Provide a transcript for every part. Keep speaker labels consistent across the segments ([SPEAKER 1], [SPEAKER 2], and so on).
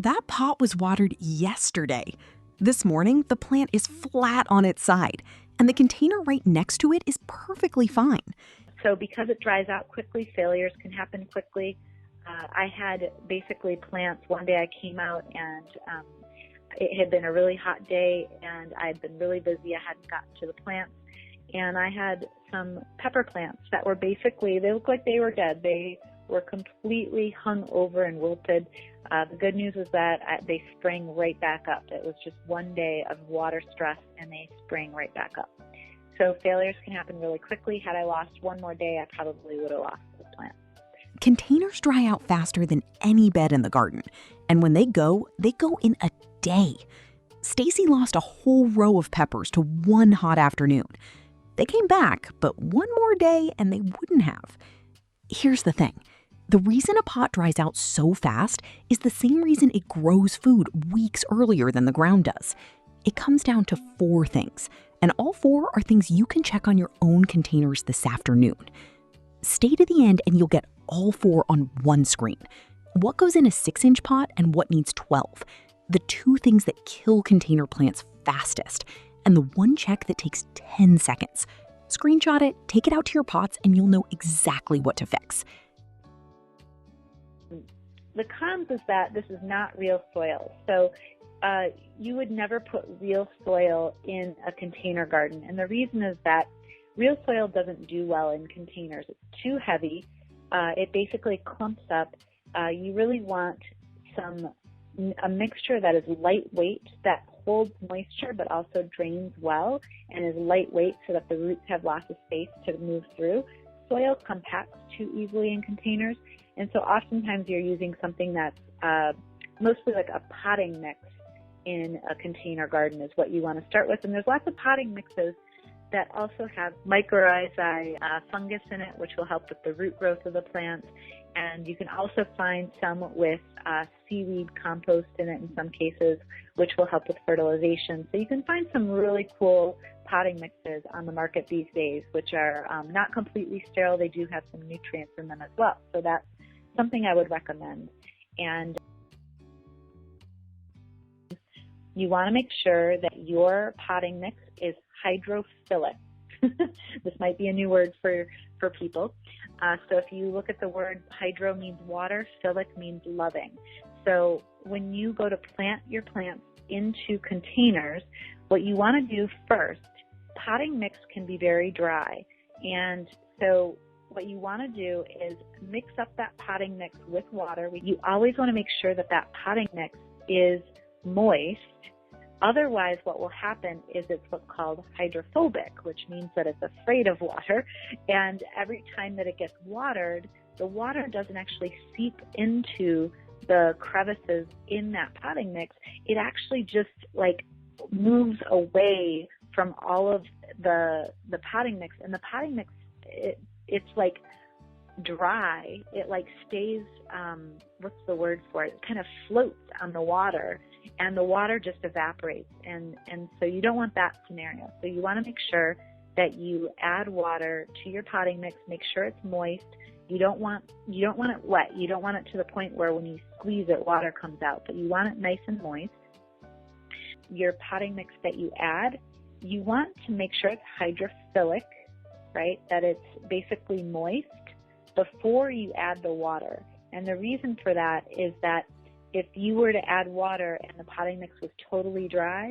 [SPEAKER 1] That pot was watered yesterday. This morning, the plant is flat on its side, and the container right next to it is perfectly fine.
[SPEAKER 2] So because it dries out quickly, failures can happen quickly. I had basically plants. One day I came out and it had been a really hot day and I'd been really busy. I hadn't gotten to the plants. And I had some pepper plants that were basically, they looked like they were dead. They were completely hung over and wilted. The good news is that they sprang right back up. It was just one day of water stress and they sprang right back up. So failures can happen really quickly. Had I lost one more day, I probably would have lost this plant.
[SPEAKER 1] Containers dry out faster than any bed in the garden. And when they go in a day. Stacey lost a whole row of peppers to one hot afternoon. They came back, but one more day and they wouldn't have. Here's the thing. The reason a pot dries out so fast is the same reason it grows food weeks earlier than the ground does. It comes down to 4 things, and all 4 are things you can check on your own containers this afternoon. Stay to the end and you'll get all 4 on one screen. What goes in a 6-inch pot and what needs 12. The 2 things that kill container plants fastest, and the one check that takes 10 seconds. Screenshot it, take it out to your pots, and you'll know exactly what to fix.
[SPEAKER 2] The cons is that this is not real soil. So you would never put real soil in a container garden. And the reason is that real soil doesn't do well in containers. It's too heavy. It basically clumps up. You really want a mixture that is lightweight, that holds moisture but also drains well and is lightweight so that the roots have lots of space to move through. Soil compacts too easily in containers, and so oftentimes you're using something that's mostly like a potting mix in a container garden is what you want to start with. And there's lots of potting mixes that also have mycorrhizae fungus in it, which will help with the root growth of the plants. And you can also find some with seaweed compost in it in some cases, which will help with fertilization. So you can find some really cool potting mixes on the market these days, which are not completely sterile. They do have some nutrients in them as well. So that's something I would recommend. And you want to make sure that your potting mix is hydrophilic. This might be a new word for people. So if you look at the word, hydro means water, philic means loving. So when you go to plant your plants into containers, what you want to do first, potting mix can be very dry. And so what you want to do is mix up that potting mix with water. You always want to make sure that that potting mix is moist. Otherwise, what will happen is it's what's called hydrophobic, which means that it's afraid of water. And every time that it gets watered, the water doesn't actually seep into the crevices in that potting mix. It actually just like moves away from all of the potting mix. And the potting mix, it's like dry. It like stays, what's the word for it? It kind of floats on the water. And the water just evaporates, and so you don't want that scenario. So you want to make sure that you add water to your potting mix. Make sure it's moist. You don't want it wet. You don't want it to the point where when you squeeze it, water comes out. But you want it nice and moist. Your potting mix that you add, you want to make sure it's hydrophilic, right? That it's basically moist before you add the water. And the reason for that is that if you were to add water and the potting mix was totally dry,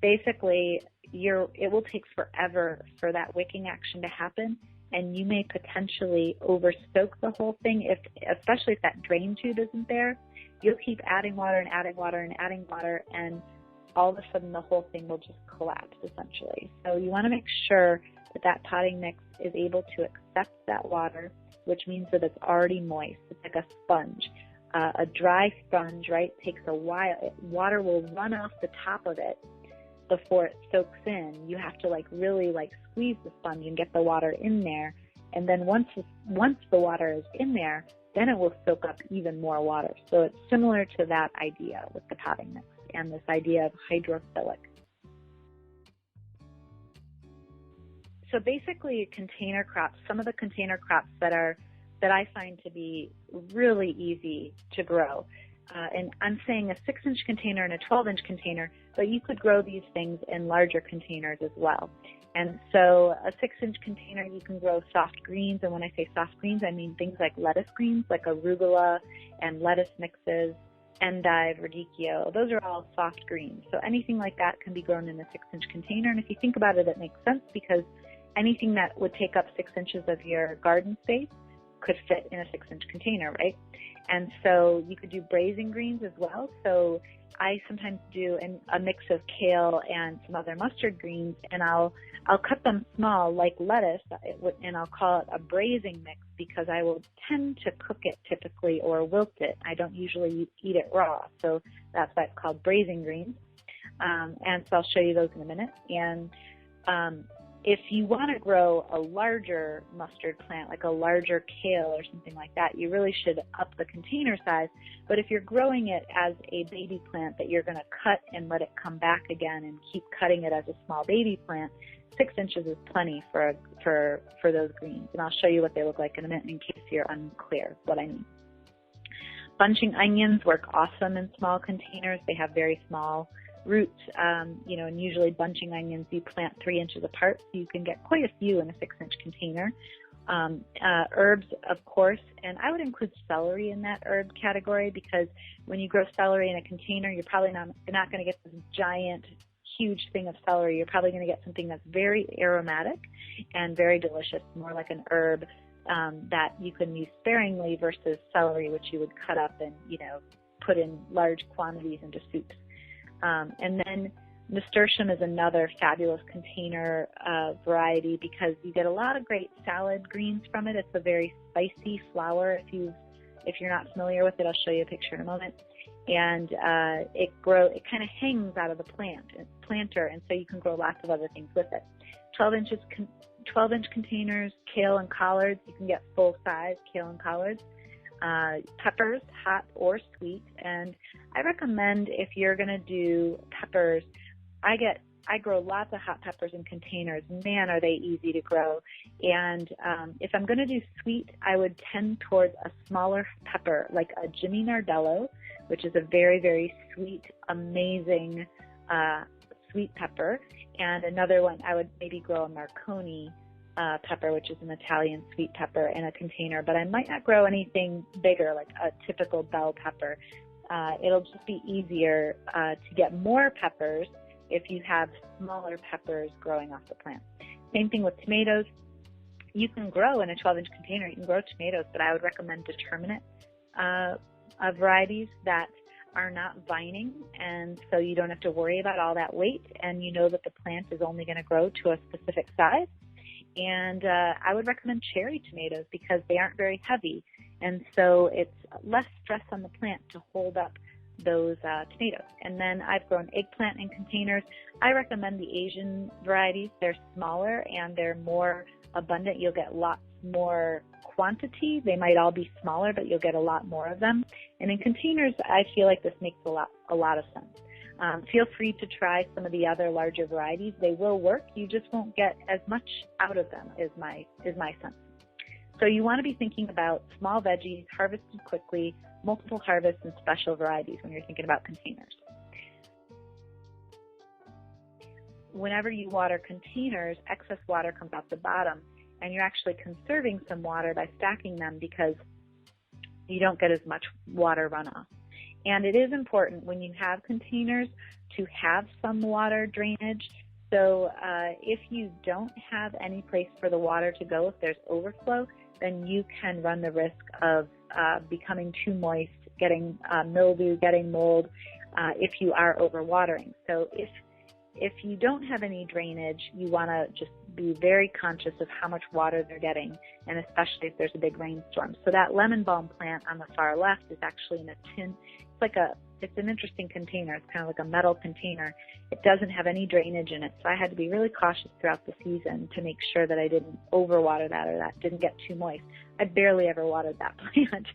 [SPEAKER 2] basically it will take forever for that wicking action to happen, and you may potentially oversoak the whole thing, especially if that drain tube isn't there. You'll keep adding water and adding water and adding water, and all of a sudden the whole thing will just collapse essentially. So you want to make sure that that potting mix is able to accept that water, which means that it's already moist. It's like a sponge. A dry sponge, right, takes a while. Water will run off the top of it before it soaks in. You have to really squeeze the sponge and get the water in there. And then once the water is in there, then it will soak up even more water. So it's similar to that idea with the potting mix and this idea of hydrophilic. So basically container crops, some of the container crops that I find to be really easy to grow. and I'm saying a 6-inch container and a 12-inch container, but you could grow these things in larger containers as well. And so a 6-inch container, you can grow soft greens. And when I say soft greens, I mean things like lettuce greens, like arugula and lettuce mixes, endive, radicchio. Those are all soft greens. So anything like that can be grown in a 6-inch container. And if you think about it, it makes sense because anything that would take up 6 inches of your garden space could fit in a 6-inch container, right? And so you could do braising greens as well. So I sometimes do a mix of kale and some other mustard greens, and I'll cut them small like lettuce, and I'll call it a braising mix because I will tend to cook it typically or wilt it. I don't usually eat it raw, so that's why it's called braising greens. And so I'll show you those in a minute. And if you want to grow a larger mustard plant, like a larger kale or something like that, you really should up the container size. But if you're growing it as a baby plant that you're going to cut and let it come back again and keep cutting it as a small baby plant, 6 inches is plenty for those greens. And I'll show you what they look like in a minute in case you're unclear what I mean. Bunching onions work awesome in small containers. They have very small roots, and usually bunching onions you plant 3 inches apart, so you can get quite a few in a 6-inch container. Herbs, of course, and I would include celery in that herb category because when you grow celery in a container, you're probably not going to get this giant, huge thing of celery. You're probably going to get something that's very aromatic and very delicious, more like an herb that you can use sparingly versus celery, which you would cut up and put in large quantities into soups. And then nasturtium is another fabulous container variety because you get a lot of great salad greens from it. It's a very spicy flower. If you're not familiar with it, I'll show you a picture in a moment. And it kind of hangs out of the planter, and so you can grow lots of other things with it. 12-inch containers, kale and collards. You can get full size kale and collards. Peppers, hot or sweet, and I recommend if you're going to do peppers, I grow lots of hot peppers in containers. Man, are they easy to grow. And if I'm going to do sweet, I would tend towards a smaller pepper, like a Jimmy Nardello, which is a very, very sweet, amazing sweet pepper. And another one, I would maybe grow a Marconi pepper, which is an Italian sweet pepper, in a container, but I might not grow anything bigger like a typical bell pepper. It'll just be easier to get more peppers if you have smaller peppers growing off the plant. Same thing with tomatoes. You can grow in a 12-inch container, you can grow tomatoes, but I would recommend determinate varieties that are not vining, and so you don't have to worry about all that weight, and you know that the plant is only going to grow to a specific size. And I would recommend cherry tomatoes because they aren't very heavy, and so it's less stress on the plant to hold up those tomatoes. And then I've grown eggplant in containers. I recommend the Asian varieties. They're smaller and they're more abundant. You'll get lots more quantity. They might all be smaller, but you'll get a lot more of them. And in containers, I feel like this makes a lot of sense. Feel free to try some of the other larger varieties. They will work. You just won't get as much out of them, is my sense. So you want to be thinking about small veggies, harvested quickly, multiple harvests, and special varieties when you're thinking about containers. Whenever you water containers, excess water comes out the bottom, and you're actually conserving some water by stacking them because you don't get as much water runoff. And it is important when you have containers to have some water drainage. So if you don't have any place for the water to go, if there's overflow, then you can run the risk of becoming too moist, getting mildew, getting mold, if you are overwatering. So if you don't have any drainage, you want to just be very conscious of how much water they're getting, and especially if there's a big rainstorm. So that lemon balm plant on the far left is actually in a tin. It's an interesting container. It's kind of like a metal container. It doesn't have any drainage in it, so I had to be really cautious throughout the season to make sure that I didn't overwater that or that didn't get too moist. I barely ever watered that plant.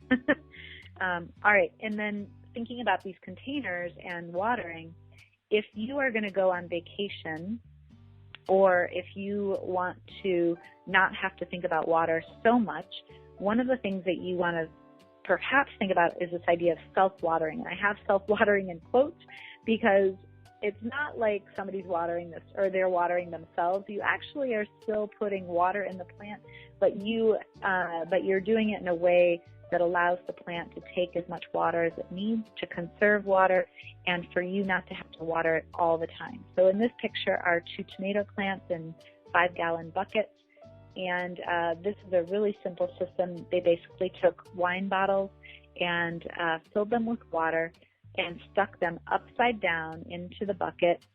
[SPEAKER 2] All right, and then thinking about these containers and watering, if you are going to go on vacation, or if you want to not have to think about water so much, one of the things that you want to perhaps think about is this idea of self-watering. I have self-watering in quotes because it's not like somebody's watering this or they're watering themselves. You actually are still putting water in the plant, but you're doing it in a way that allows the plant to take as much water as it needs to conserve water and for you not to have to water it all the time. So in this picture are 2 tomato plants in 5-gallon buckets. And this is a really simple system. They basically took wine bottles and filled them with water and stuck them upside down into the bucket.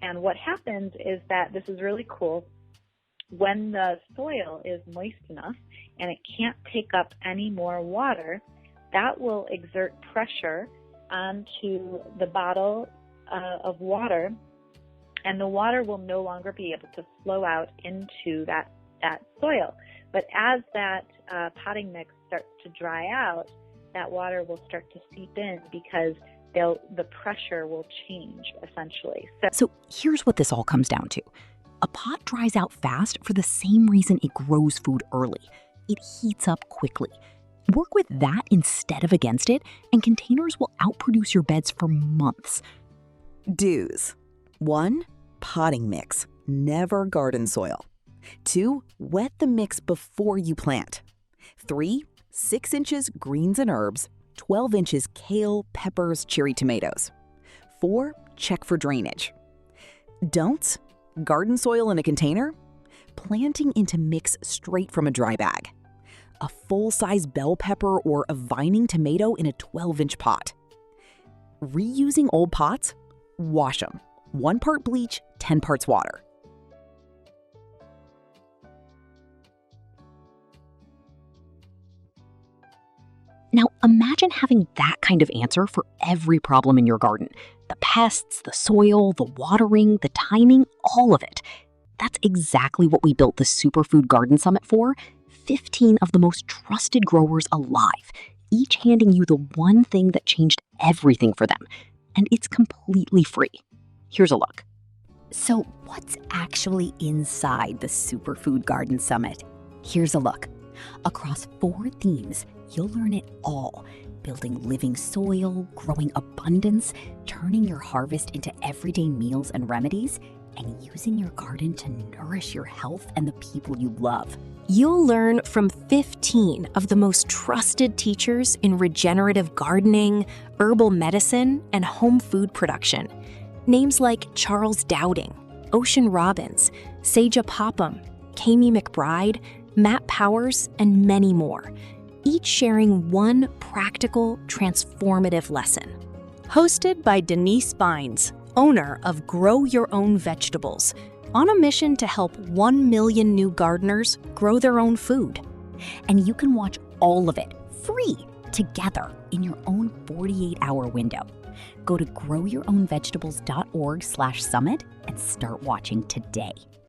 [SPEAKER 2] And what happens is that, this is really cool, when the soil is moist enough and it can't take up any more water, that will exert pressure onto the bottle of water, and the water will no longer be able to flow out into that soil. But as that potting mix starts to dry out, that water will start to seep in because the pressure will change, essentially.
[SPEAKER 1] So here's what this all comes down to. A pot dries out fast for the same reason it grows food early. It heats up quickly. Work with that instead of against it, and containers will outproduce your beds for months.
[SPEAKER 3] Do's. 1. Potting mix. Never garden soil. 2. Wet the mix before you plant. 3. 6 inches greens and herbs. 12 inches kale, peppers, cherry tomatoes. 4. Check for drainage. Don'ts: garden soil in a container, planting into mix straight from a dry bag, a full-size bell pepper or a vining tomato in a 12-inch pot. Reusing old pots, wash them. 1 part bleach, 10 parts water.
[SPEAKER 1] Now imagine having that kind of answer for every problem in your garden. The pests, the soil, the watering, the timing, all of it. That's exactly what we built the Superfood Garden Summit for. 15 of the most trusted growers alive, each handing you the one thing that changed everything for them. And it's completely free. Here's a look.
[SPEAKER 4] So what's actually inside the Superfood Garden Summit? Here's a look. Across 4 themes, you'll learn it all. Building living soil, growing abundance, turning your harvest into everyday meals and remedies, and using your garden to nourish your health and the people you love.
[SPEAKER 5] You'll learn from 15 of the most trusted teachers in regenerative gardening, herbal medicine, and home food production. Names like Charles Dowding, Ocean Robbins, Seja Popham, Kami McBride, Matt Powers, and many more, each sharing one practical, transformative lesson. Hosted by Denise Bynes, owner of Grow Your Own Vegetables, on a mission to help 1 million new gardeners grow their own food.
[SPEAKER 4] And you can watch all of it free together in your own 48-hour window. Go to growyourownvegetables.org/summit and start watching today.